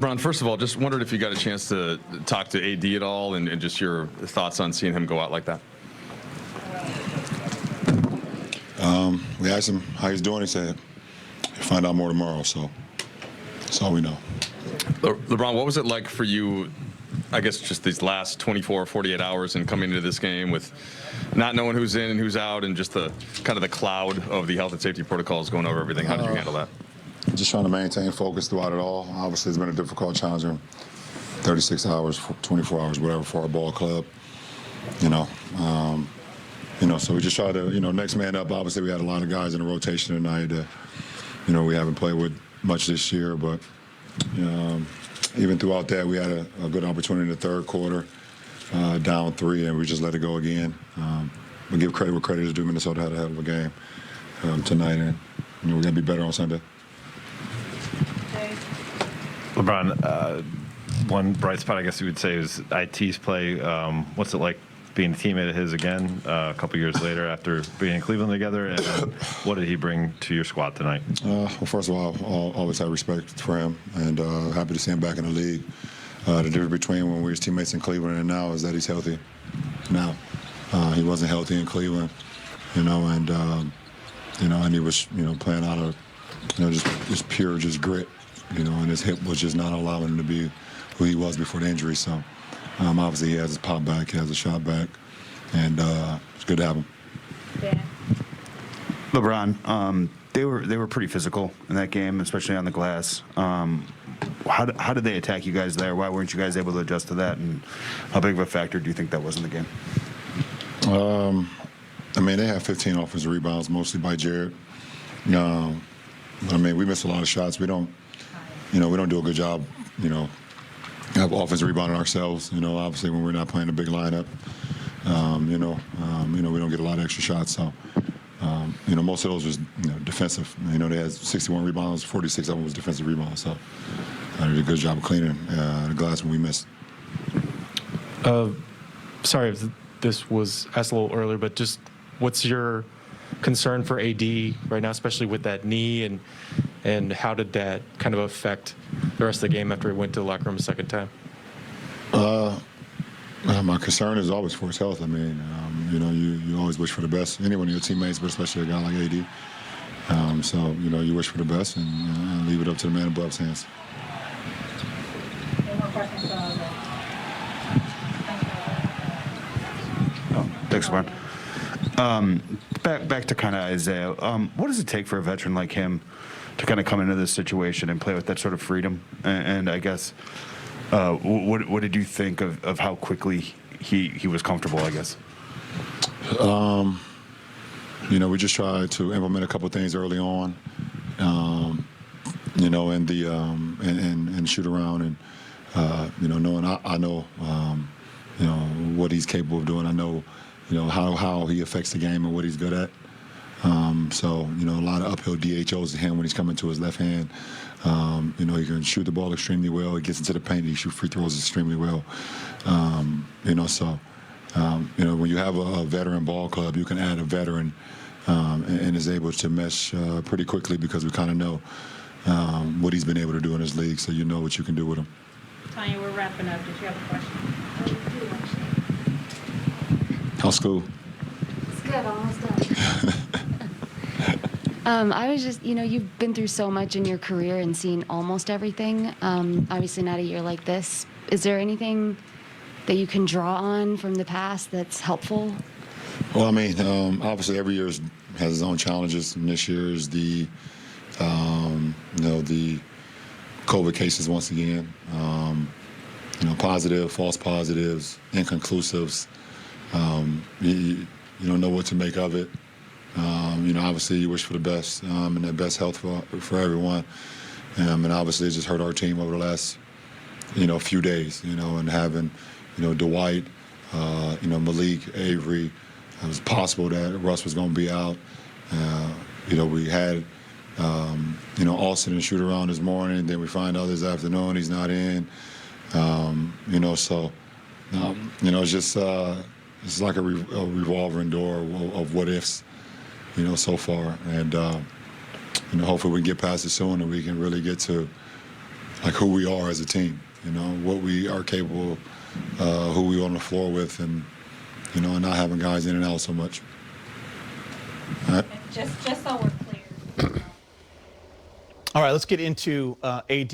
Ron, first of all, just wondered if you got a chance to talk to AD at all and just your thoughts on seeing him go out like that. We asked him how he's doing. He said, "He'll find out more tomorrow." So that's all we know. LeBron, what was it like for you, I guess, just these last 24, 48 hours and coming into this game with not knowing who's in and who's out and just the kind of the cloud of the health and safety protocols going over everything? How did you handle that? Just trying to maintain focus throughout it all. Obviously, it's been a difficult, challenging 36 hours, 24 hours, whatever, for our ball club. So we just try to, next man up. Obviously, we had a lot of guys in the rotation tonight that, we haven't played with much this year. But even throughout that, we had a good opportunity in the third quarter, down 3, and we just let it go again. We give credit where credit is due. Minnesota had a hell of a game tonight, and we got to be better on Sunday. LeBron, one bright spot, I guess you would say, is IT's play. What's it like being a teammate of his again a couple years later after being in Cleveland together? And what did he bring to your squad tonight? Well, first of all, I'll always have respect for him, and happy to see him back in the league. The difference between when we were teammates in Cleveland and now is that he's healthy now. He wasn't healthy in Cleveland, and he was, playing out of, just pure grit. And his hip was just not allowing him to be who he was before the injury. So, obviously, he has his pop back, he has a shot back, and it's good to have him. Yeah. LeBron, they were pretty physical in that game, especially on the glass. How did they attack you guys there? Why weren't you guys able to adjust to that? And how big of a factor do you think that was in the game? They had 15 offensive rebounds, mostly by Jared. We missed a lot of shots. We don't do a good job, have offensive rebounding ourselves. Obviously when we're not playing a big lineup, we don't get a lot of extra shots. So, most of those was, defensive. They had 61 rebounds, 46 of them was defensive rebounds. So, they did a good job of cleaning the glass when we missed. Sorry if this was asked a little earlier, but just what's your concern for AD right now, especially with that knee, and how did that kind of affect the rest of the game after he went to the locker room a second time? My concern is always for his health. You always wish for the best. Anyone of your teammates, but especially a guy like AD. You wish for the best and leave it up to the man above's hands. Any more questions? Thanks, LeBron. Back to kind of Isaiah. What does it take for a veteran like him to kind of come into this situation and play with that sort of freedom? And I guess, what did you think of how quickly he was comfortable, I guess? We just tried to implement a couple of things early on, and shoot around, and knowing I know, what he's capable of doing. I know, how he affects the game and what he's good at. A lot of uphill DHOs to him when he's coming to his left hand. He can shoot the ball extremely well. He gets into the paint. He shoots free throws extremely well. When you have a veteran ball club, you can add a veteran and is able to mesh pretty quickly because we kind of know what he's been able to do in his league, so you know what you can do with him. Tanya, we're wrapping up. Did you have a question? How's school? It's good, almost done. I was just, you've been through so much in your career and seen almost everything. Obviously not a year like this. Is there anything that you can draw on from the past that's helpful? Well, obviously every year has its own challenges, and this year is the COVID cases once again. Positive, false positives, inconclusives. You don't know what to make of it. Obviously you wish for the best and the best health for everyone. And obviously it just hurt our team over the last, few days, and having, Dwight, Malik, Avery. It was possible that Russ was going to be out. We had, Austin and shoot around this morning. Then we find out this afternoon he's not in. It's just it's like a revolving door of what ifs, so far. And hopefully we can get past it soon and we can really get to like who we are as a team. You know, what we are capable, who we on the floor with, and you know, and not having guys in and out so much. All right. Just so we're clear. All right, let's get into AD.